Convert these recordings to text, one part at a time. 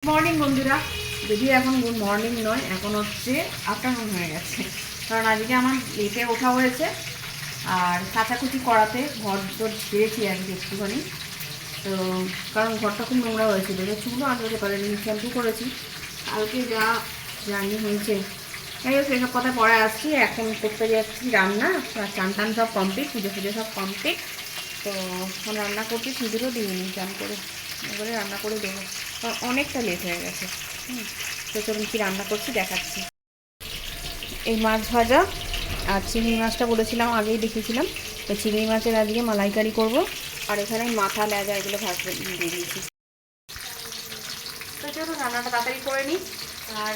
Morning বন্ধুরা, যদিও এখন গুড মর্নিং নয়, এখন হচ্ছে আফটারনুন হয়ে গেছে। কারণ আজকে আমার লেটে ওঠা হয়েছে আর কাচাকুচি করাতে ঘর তো ঝেড়েছি আজকে একটুখানি। তো কারণ ঘরটা খুব নোংরা হয়েছিল, চুলও আঁচড়াতে পারেনি, শ্যাম্পু করেছি। কালকে যা জার্নি হয়েছে, যাই হোক সেসব কথা পরে আসছি। এখন করতে যাচ্ছি রান্না, চান টান সব কমপ্লিট, পুজো পুজো সব কমপ্লিট। তো এখন রান্না করছি, সিঁদুরও দিইনি, চান করে এবারে রান্না করে দেবো, কারণ অনেকটা লেট হয়ে গেছে। তো চলুন কী রান্না করছি দেখাচ্ছি। এই মাছ ভাজা আর চিংড়ি মাছটা বলেছিলাম, আগেই দেখেছিলাম। তো চিংড়ি মাছের আজকে মালাইকারি করব। আর এখানে মাথা লেজা এগুলো ভাজতে দিয়ে দিয়েছি। তো চলুন রান্নাটা তাড়াতাড়ি করে নিই। আর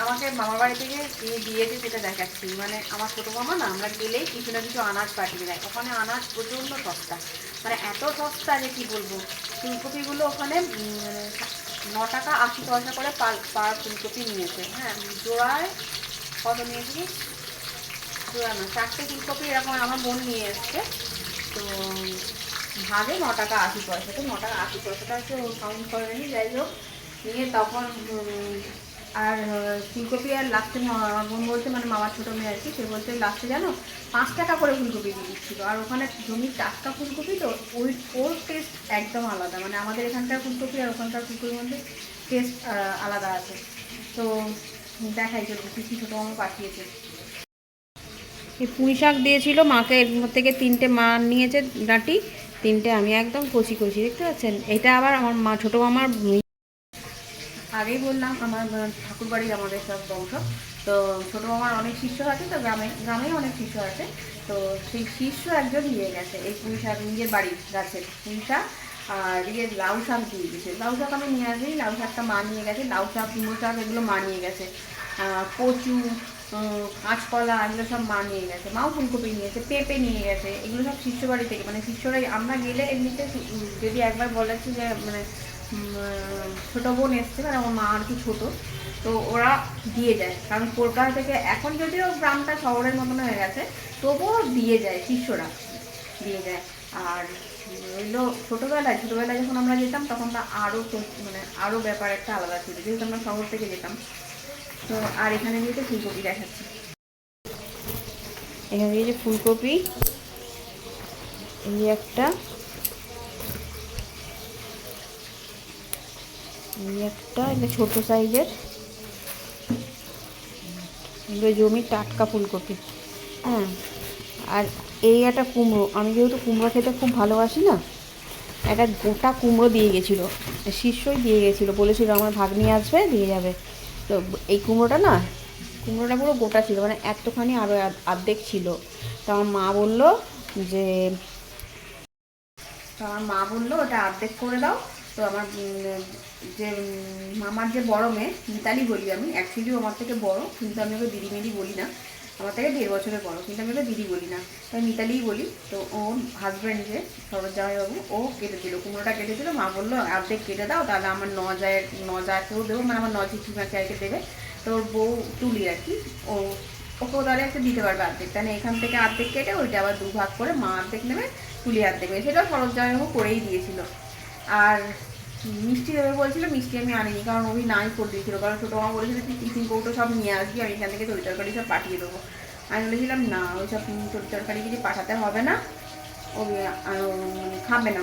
আমাকে মামার বাড়ি থেকে দিয়েছে সেটা দেখাচ্ছি। মানে আমার ছোটো মামা না, আমরা গেলেই কিছু না কিছু আনাজ পাঠিয়ে দেয়। ওখানে আনাজ প্রচণ্ড সস্তা, মানে এত সস্তা যে কী বলবো। ফুলকপিগুলো ওখানে 9 টাকা 80 পয়সা করে পার ফুলকপি নিয়েছে। হ্যাঁ, জোড়ায় কত নিয়েছি, জোড়া না, 4টে ফুলকপি এরকম আমার বোন নিয়ে এসছে। তো ভাগে 9 টাকা 80 পয়সা। তো 9 টাকা 80 পয়সাটা হচ্ছে কাউন্ট করে নি। যাই হোক, নিয়ে তখন আর ফুলকপি আর লাস্টে আমার বোন বলছে, মানে মামার ছোটো মেয়ে আর কি, সে বলছে লাস্টে জানো 5 টাকা করে ফুলকপি দিয়ে দিচ্ছিলো। আর ওখানে জমির টাটকা ফুলকপি, তো ওর টেস্ট একদম আলাদা। মানে আমাদের এখানকার ফুলকপি আর ওখানকার ফুলকপির মধ্যে টেস্ট আলাদা আছে। তো দেখাই চলো কী কী ছোটো মামা পাঠিয়েছে। এই পুঁই শাক দিয়েছিল মাকে, এর থেকে 3টে মা নিয়েছে ডাঁটি, 3টে আমি একদম কচি কচি, দেখতে পাচ্ছেন। এটা আবার আমার মা ছোটো মামার, আগেই বললাম আমার ঠাকুরবাড়ির আমাদের সব বংশ। তো ছোটো মামার অনেক শিষ্য আছে, তো গ্রামেই অনেক শিষ্য আছে। তো সেই শিষ্য একজন নিয়ে গেছে এই পুঁই শাক, নিজের বাড়ির গাছের পুঁই শাক। আর লাউ শাক দিয়ে দিয়েছে। লাউ শাক আমি নিয়ে আসি, লাউ শাকটা মা নিয়ে গেছে। লাউ শাক, কুমড়ো শাক এগুলো মা নিয়ে গেছে। কচু, কাঁচকলা এগুলো সব মা নিয়ে গেছে। মাও ফুলকপি নিয়েছে, পেঁপে নিয়ে গেছে। এগুলো সব শিষ্য বাড়ি থেকে, মানে শিষ্যরাই। আমরা গেলে এমনিতে যদি একবার বলেছি যে মানে ছোটো বোন এসছে, মানে আমার মা আর কি ছোটো, তো ওরা দিয়ে যায়। কারণ কলকাতা থেকে এখন যদিও গ্রামটা শহরের মতন হয়ে গেছে, তবুও দিয়ে যায়, শিষ্যরা দিয়ে যায়। আর রইলো ছোটোবেলায় যখন আমরা যেতাম, তখন তা আরও মানে আরও ব্যাপার একটা আলাদা ছিল, যেহেতু আমরা শহর থেকে যেতাম। তো আর এখানে দিয়েছে ফুলকপি দেখাচ্ছি। এখানে দিয়েছে ফুলকপি, এই একটা, এটা ছোটো সাইজের, এগুলো জমির টাটকা ফুলকপি। হ্যাঁ, আর এই একটা কুমড়ো, আমি যেহেতু কুমড়ো খেতে খুব ভালোবাসি না, একটা গোটা কুমড়ো দিয়ে গেছিলো, শিষ্যই দিয়ে গেছিলো, বলেছিল আমার ভাগ্নি আসবে দিয়ে যাবে। তো এই কুমড়োটা পুরো গোটা ছিল, মানে এতখানি আরও অর্ধেক ছিল। তো আমার মা বললো যে ওটা অর্ধেক করে দাও। তো আমার যে মামার যে বড় মেয়ে, মিতালি বলি আমি, অ্যাকচুয়ালি আমার থেকে বড়, কিন্তু আমি ওকে দিদিমেদি বলি না। আমার থেকে 1.5 বছরের বড়, কিন্তু আমি ওকে দিদি বলি না, তাই মিতালিই বলি। তো ওর হাজব্যান্ড যে সরোজ জামাইবাবু, ও কেটেছিল, কুমড়োটা কেটেছিল। মা বললো অর্ধেক কেটে দাও, তাহলে আমার নজাকেও দেবো, মানে আমার চিঠিমাকে আর দেবে। তো ওর বউ তুলি আর কি, ওকেও তাহলে একটা দিতে পারবে অর্ধেক। তাহলে এখান থেকে অর্ধেক কেটে ওইটা আবার 2 ভাগ করে মা অর্ধেক নেবে, তুলি অর্ধেক নেবে। সেটাও সরোজ জামাইবাবু করেই দিয়েছিল। আর মিষ্টি দেবে বলছিল, মিষ্টি আমি আনিনি, কারণ ওই নাই করে দিয়েছিলো। কারণ ছোটো মা বলেছিল তুই টিফিন কৌটো সব নিয়ে আসবি, আমি এখান থেকে তরি তরকারি সব পাঠিয়ে দেবো। আমি বলেছিলাম না, ওই সব তরি তরকারি কিছু পাঠাতে হবে না, ও খাবে না।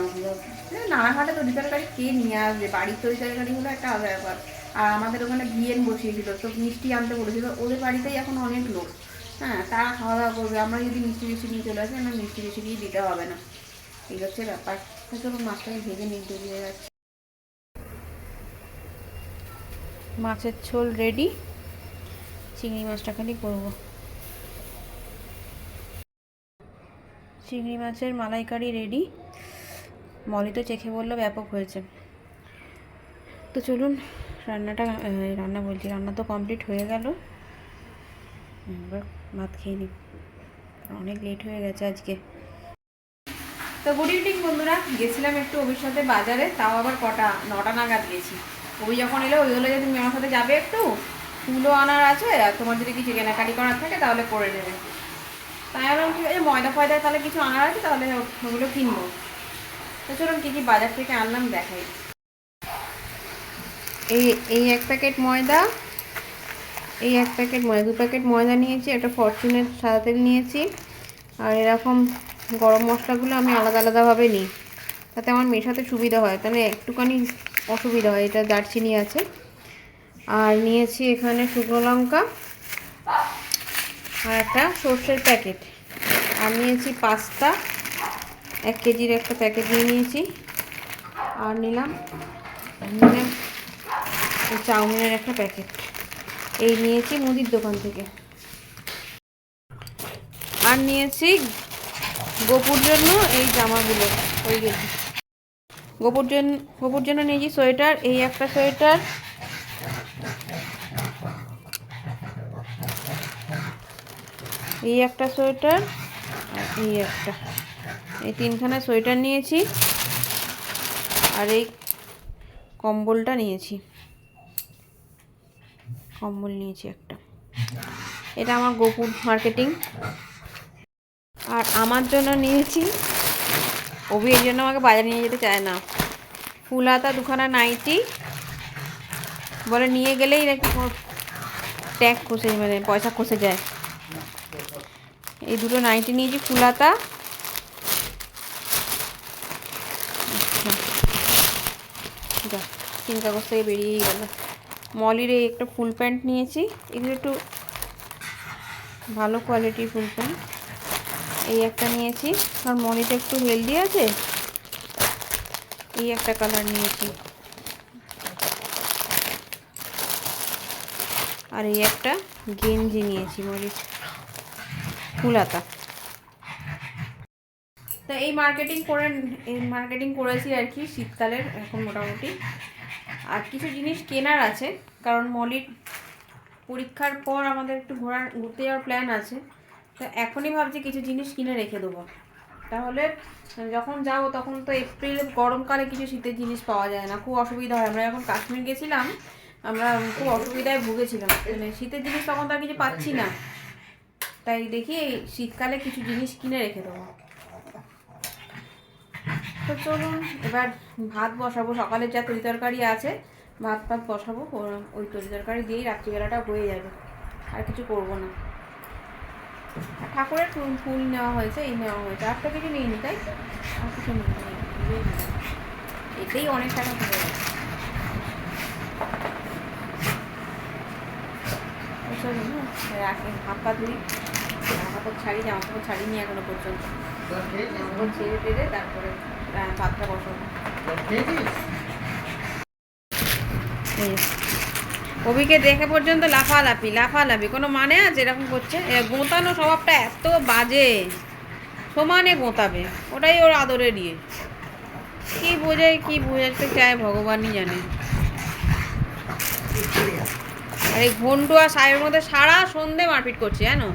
নানাঘাটে তরি তরকারি কে নিয়ে আসবে, বাড়ির তরি তরকারি হলো একটা আলাদা ব্যাপার। আর আমাদের ওখানে বিয়েন বসিয়েছিল, তো মিষ্টি আনতে বলেছিল। ওদের বাড়িতেই এখন অনেক লোক, হ্যাঁ, তারা খাওয়া দাওয়া করবে। আমরা যদি মিষ্টি বেশি নিয়ে চলে আসি, আমরা মিষ্টি বেশি দিয়ে দিতে হবে না, এই হচ্ছে ব্যাপার। তো মাছটাকে ভেজে নিয়ে দিয়ে যাচ্ছে। মাছের ঝোল রেডি, চিংড়ি মাছটা খালি করবো। চিংড়ি মাছের মালাইকারি রেডি। মলি তো চেখে বললো ব্যাপক হয়েছে। তো চলুন রান্না তো কমপ্লিট হয়ে গেল, এবার ভাত খেয়ে নিই, অনেক লেট হয়ে গেছে আজকে। তো গুড ইভিনিং বন্ধুরা, গেছিলাম একটু অভির সাথে বাজারে, তাও আবার 9টা নাগাদ গেছি। ওই যখন এলো, ওই হলো যে তুমি আমার সাথে যাবে একটু, ফুলও আনার আছে, আর তোমার যদি কিছু কেনাকাটি করার থাকে তাহলে করে নেবে। তাই আমি ঠিক আছে, ময়দা ফয়দা তাহলে কিছু আনার আছে, তাহলে ওগুলো কিনবো। তো চলুন কী কী বাজার থেকে আনলাম দেখাই। এই এই 1 প্যাকেট ময়দা, এই 1 প্যাকেট ময়দা, 2 প্যাকেট ময়দা নিয়েছি, একটা ফরচুনের সাদা তেল নিয়েছি। আর এরকম গরম মশলাগুলো আমি আলাদা আলাদাভাবে নিই, তাতে আমার মেশাতে সুবিধা হয়, তাহলে একটুখানি অসুবিধা হয়। এটা দারচিনি আছে। আর নিয়েছি এখানে শুকনো লঙ্কা আর একটা সর্ষের প্যাকেট। আর নিয়েছি পাস্তা, 1 কেজির একটা প্যাকেট নিয়েছি। আর নিলাম চাউমিনের একটা প্যাকেট। এই নিয়েছি মুদির দোকান থেকে। আর নিয়েছি গোপুর জন্য এই জামাগুলো, ওই গোপুর জন্য নিয়েছি সোয়েটার, এই একটা সোয়েটার, এই একটা সোয়েটার, আর এই একটা, এই 3খানা সোয়েটার নিয়েছি। আর এই কম্বলটা নিয়েছি, কম্বল নিয়েছি একটা। এটা আমার গোপুর মার্কেটিং। আর আমার জন্য নিয়েছি, অভি এর জন্য আমাকে বাজারে নিয়ে যেতে চায় না, ফুল হাতা 2খানা নাইটি, বলে নিয়ে গেলেই নাকি ট্যাগ খসে, মানে পয়সা খসে যায়। এই 2টো নাইটি নিয়েছি ফুল হাতা। তিন কাগজ থেকে বেরিয়েই গেল। মলির এই একটা ফুল প্যান্ট নিয়েছি, এগুলো একটু ভালো কোয়ালিটির ফুল প্যান্ট। এই একটা নিয়েছি, কারণ মলিটা একটু হেলদি আছে। এই একটা কালার নিয়েছি। আর এই একটা গেঞ্জি নিয়েছি মলির ফুল হাতা। তো এই মার্কেটিং করেছি আর কি শীতকালের এখন মোটামুটি। আর কিছু জিনিস কেনার আছে, কারণ মলির পরীক্ষার পর আমাদের একটু ঘুরতে যাওয়ার প্ল্যান আছে। তো এখনই ভাবছি কিছু জিনিস কিনে রেখে দেবো, তাহলে যখন যাবো তখন তো এপ্রিল গরমকালে কিছু শীতের জিনিস পাওয়া যায় না, খুব অসুবিধা হয়। আমরা যখন কাশ্মীর গেছিলাম আমরা খুব অসুবিধায় ভুগেছিলাম, মানে শীতের জিনিস তখন তো আর কিছু পাচ্ছি না। তাই দেখি এই শীতকালে কিছু জিনিস কিনে রেখে দেবো। তো চলুন এবার ভাত বসাবো, সকালে যা তরি তরকারি আছে ভাত বসাবো, ওই তরি তরকারি দিয়েই রাত্রিবেলাটা হয়ে যাবে, আর কিছু করবো না। ঠাকুরের ফুল নেওয়া হয়েছে, এই নেওয়া হয়েছে, আর তো কিছু নিইনি, তাই আর কিছু নিই, এতেই অনেক টাকা চলে যাবে। চলুন রাখি, হাত পা ধুই, জামা কাপড় ছাড়ি, জামা কাপড় ছাড়িনি এখনো পর্যন্ত, জামা কাপড় ছেড়ে টেড়ে তারপরে ভাতটা বসাবো। অভিকে দেখে পর্যন্ত লাফালাফি, কোনো মানে আছে এরকম করছে? গোঁতানো স্বভাবটা এত বাজে, সমানে গোঁতাবে, ওটাই ওর আদরের ইয়ে। কি বোঝাতে চায় ভগবানই জানে। আর এই ঘন্টু আর সাহেবের মধ্যে সারা সন্ধে মারপিট করছে, জানো,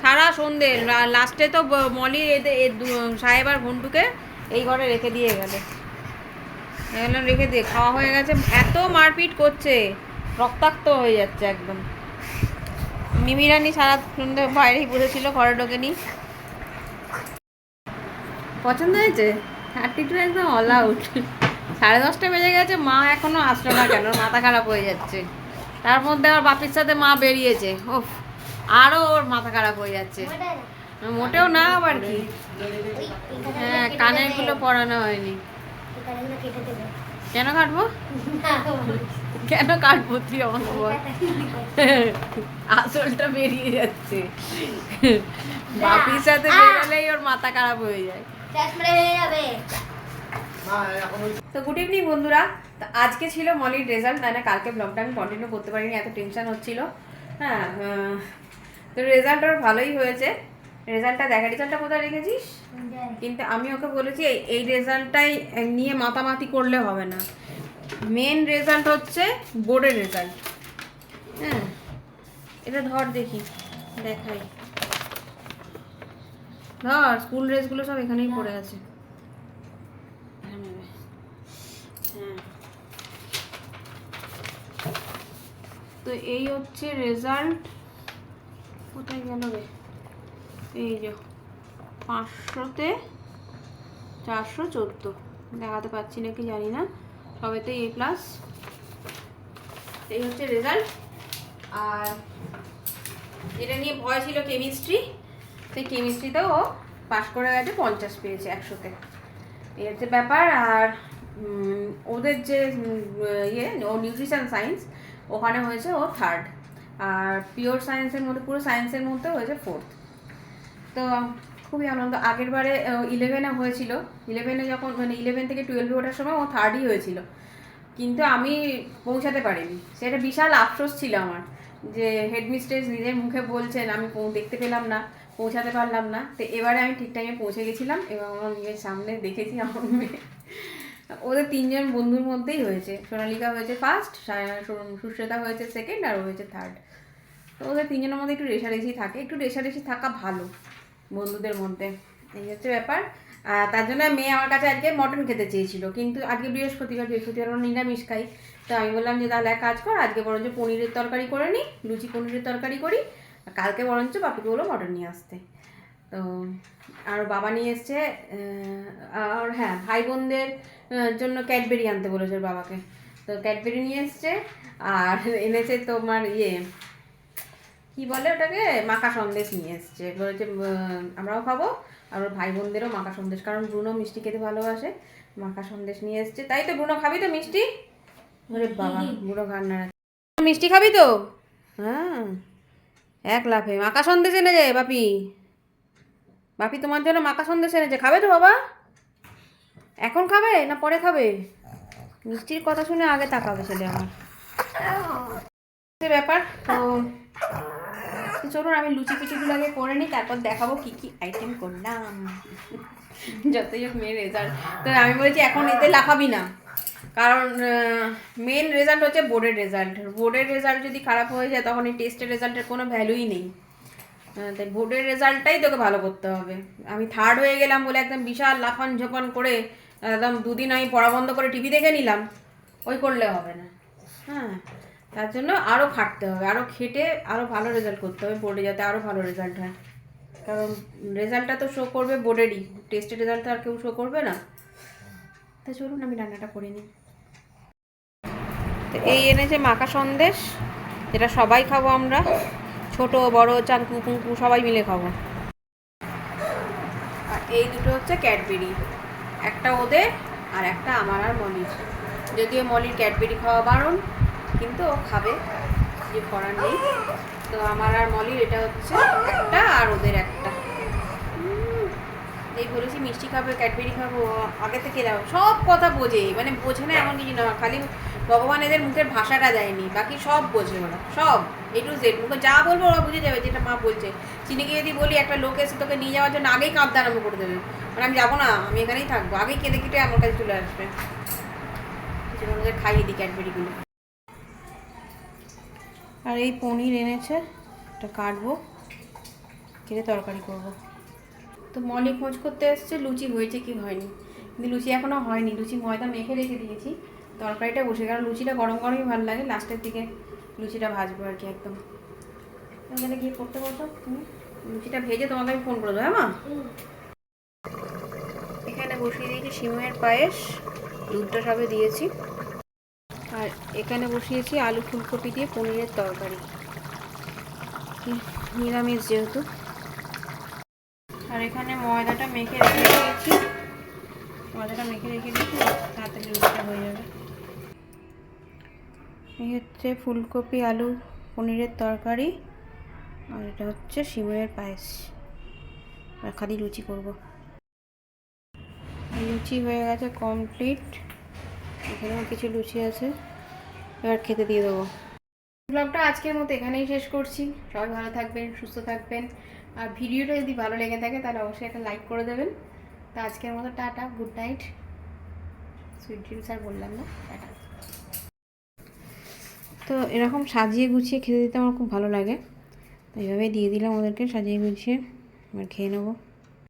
সারা সন্ধে। লাস্টে তো মলি সাহেব আর ঘন্টুকে এই ঘরে রেখে দিয়ে গেলে, রেখে দিয়ে খাওয়া হয়ে গেছে, এত মারপিট করছে, রক্তাক্ত হয়ে যাচ্ছে একদম। মিমিরানি সারা সন্ধে বাইরেই বসেছিল, ঘরে ঢোকেনি। পছন্দ হয়েছে? 32 একদম অল আউট। 10:30 বেজে গেছে, মা এখনো আসলো না কেন, মাথা খারাপ হয়ে যাচ্ছে। তার মধ্যে আমার বাপির সাথে মা বেরিয়েছে, ওফ, আরও ওর মাথা খারাপ হয়ে যাচ্ছে। মোটেও না, আবার কি, হ্যাঁ কানের গুলো পরানো হয়নি। কেন কাটবো? কেন কাটবো তুই আমাকে বল, আসলটা বেরিয়ে যাচ্ছে। বাপির সাথে বেরোলেই ওর মাথা খারাপ হয়ে যায়। তো গুড ইভিনিং বন্ধুরা, তো আজকে ছিল মলির রেজাল্ট, তাই না কালকে ব্লগটা আমি কন্টিনিউ করতে পারিনি, এত টেনশন হচ্ছিল। হ্যাঁ, তো রেজাল্ট ওর ভালোই হয়েছে। রেজাল্টটা কোথায় রেখেছিস? কিন্তু আমি ওকে বলেছি এই রেজাল্টটাই নিয়ে মাতামাতি করলে হবে না, মেন রেজাল্ট হচ্ছে বোর্ডের রেজাল্ট। হ্যাঁ, এটা ধর দেখি, দেখাই, ধর স্কুল ড্রেসগুলো সব এখানেই পড়ে আছে। তো এই হচ্ছে রেজাল্ট, কোথায় গেল রে, এই যে 500-তে 414, দেখাতে পাচ্ছি নাকি জানি না, সবেতে A+। এই হচ্ছে রেজাল্ট। আর এটা নিয়ে ভয় ছিল কেমিস্ট্রি, সেই কেমিস্ট্রিতেও ও পাস করে গেছে, 50 পেয়েছে 100-তে। এই হচ্ছে ব্যাপার। আর ওদের যে ও নিউট্রিশন সায়েন্স, ওখানে হয়েছে ও 3rd। আর পিওর সায়েন্সের মধ্যে, পুরো সায়েন্সের মধ্যে হয়েছে 4th। তো খুবই আনন্দ। আগের বারে 11-এ হয়েছিল, 11-এ যখন মানে 11 থেকে 12-এ ওঠার সময় ও 3rdই হয়েছিল, কিন্তু আমি পৌঁছাতে পারিনি। সেটা বিশাল আফসোস ছিল আমার, যে হেডমিস্ট্রেস নিজের মুখে বলছেন আমি দেখতে পেলাম না, পৌঁছাতে পারলাম না। তো এবারে আমি ঠিক টাইমে পৌঁছে গেছিলাম এবং আমার মেয়ের সামনে দেখেছি আমার মেয়ে। ওদের 3জন বন্ধুর মধ্যেই হয়েছে, সোনালিকা হয়েছে 1st, সুশ্রেতা হয়েছে 2nd, আর ও হয়েছে 3rd। তো ওদের 3জনের মধ্যে একটু রেষারেষি থাকে, একটু রেষারেষি থাকা ভালো বন্ধুদের মধ্যে। এই হচ্ছে ব্যাপার। তার জন্য মেয়ে আমার কাছে আজকে মটন খেতে চেয়েছিল, কিন্তু আজকে বৃহস্পতিবার আমরা নিরামিষ খাই। তো আমি বললাম যে তাহলে এক কাজ কর, আজকে বরঞ্চ পনিরের তরকারি করে নিই, লুচি পনিরের তরকারি করি, কালকে বরঞ্চ বাপিকে বলো মটন নিয়ে আসতে। তো আর বাবা নিয়ে এসছে, আর হ্যাঁ, ভাই বোনদের জন্য ক্যাডবেরি আনতে বলেছে ওর বাবাকে। তো ক্যাডবেরি নিয়ে এসছে, আর এনেছে তোমার কি বলে ওটাকে, মাখা সন্দেশ নিয়ে এসছে। বলেছে আমরাও খাবো আর ওর ভাই বোনদেরও মাখা সন্দেশ, কারণ ব্রুনো মিষ্টি খেতে ভালোবাসে। মাখা সন্দেশ নিয়ে এসছে। তাই তো ব্রুনো, খাবি তো মিষ্টি? ওরে বাবা, বুড়ো ঘান্না মিষ্টি খাবি তো? হ্যাঁ, এক লাফে মাখা সন্দেশ এনেছে বাপি। বাপি তোমার জন্য মাখা সন্দেশ এনেছে, খাবে তো বাবা? এখন খাবে না পরে খাবে? মিষ্টির কথা শুনে আগে তাকাবে ছেলে আমার। ব্যাপার। তো চলুন আমি লুচি পিচিগুলো আগে করে নিই, তারপর দেখাবো কি কি আইটেম করলাম। যতই হোক মেয়ের রেজাল্ট, তো আমি বলেছি এখন এতে লাফাবি না, কারণ মেন রেজাল্ট হচ্ছে বোর্ডের রেজাল্ট। বোর্ডের রেজাল্ট যদি খারাপ হয়ে যায় তখন এই টেস্টের রেজাল্টের কোনো ভ্যালুই নেই। তাই বোর্ডের রেজাল্টটাই তোকে ভালো করতে হবে। আমি 3rd হয়ে গেলাম বলে একদম বিশাল লাফান ঝোপান করে একদম 2 দিন আমি পড়া বন্ধ করে টিভি দেখে নিলাম, ওই করলে হবে না। হ্যাঁ, তার জন্য আরও খাটতে হবে, আরও খেটে আরও ভালো রেজাল্ট করতে হবে বোর্ডে, যাতে আরও ভালো রেজাল্ট হয়। কারণ রেজাল্টটা তো শো করবে বোর্ডেরই, টেস্টের রেজাল্ট তো আর কেউ শো করবে না। তো চলুন আমি রান্নাটা করে নিই। তো এই এনেছে মাখা সন্দেশ, যেটা সবাই খাবো আমরা, ছোট বড় চাঙ্কু কুঙ্কু সবাই মিলে খাবো। আর এই দুটো হচ্ছে ক্যাডবেরি, একটা ওদের আর একটা আমার আর মলির। যদিও মলির ক্যাডবেরি খাওয়া বারণ, কিন্তু ও খাবে, যে করার নেই। তো আমার আর মলির এটা হচ্ছে একটা, আর ওদের একটা। এই বলেছি মিষ্টি খাবে, ক্যাডবেরি খাবো, আগে থেকে যাও, সব কথা বোঝে, মানে বোঝে না এমন কিছু না, খালি ভগবান এদের মুখের ভাষাটা দেয়নি, বাকি সব বোঝে ওরা, সব A to Z। মুখে যা বলবো ওরা বুঝে যাবে, যেটা মা বলছে। চিনিকে যদি বলি একটা লোক এসে তোকে নিয়ে যাওয়ার জন্য, আগেই কাঁদতে আরম্ভ করে দেবে, মানে আমি যাবো না, আমি এখানেই থাকবো, আগেই কেঁদে কেটে আমার কাছে চলে আসবে। ওদের খাইয়ে দিই ক্যাডবেরিগুলো। আর এই পনির এনেছে, এটা কাটবো, কেটে তরকারি করবো। তো মলি খোঁজ করতে এসছে লুচি হয়েছে কি হয়নি, কিন্তু লুচি এখনও হয়নি। লুচি ময়দা মেখে রেখে দিয়েছি, তরকারিটা বসে, কারণ লুচিটা গরম গরমই ভালো লাগে, লাস্টের দিকে লুচিটা ভাজবো আর কি। একদম এখানে গিয়ে করতে বসো তুমি, লুচিটা ভেজে তোমাকে আমি ফোন করে দেবো। হ্যাঁ মা, এখানে বসিয়ে দিয়েছি সিমের পায়েস, দুধটা সবে দিয়েছি। আর এখানে বসিয়েছি আলু ফুলকপি দিয়ে পনিরের তরকারি, নিরামিষ যেহেতু। আর এখানে ময়দাটা মেখে রেখে দিয়েছি, তাড়াতাড়ি লুচিটা হয়ে যাবে। এই হচ্ছে ফুলকপি আলু পনিরের তরকারি, আর এটা হচ্ছে সিমের পায়েস। আর খালি লুচি করব। লুচি হয়ে গেছে কমপ্লিট, এখানেও কিছু লুচি আছে, এবার খেতে দিয়ে দেবো। ব্লগটা আজকের মতো এখানেই শেষ করছি। সবাই ভালো থাকবেন, সুস্থ থাকবেন, আর ভিডিওটা যদি ভালো লেগে থাকে তাহলে অবশ্যই একটা লাইক করে দেবেন। তো আজকের মতো tata, good night, sweet dreams আর বললাম না, টাটা। তো এরকম সাজিয়ে গুছিয়ে খেতে দিতে আমার খুব ভালো লাগে, তো এইভাবেই দিয়ে দিলাম ওদেরকে সাজিয়ে গুছিয়ে, এবার খেয়ে নেবো।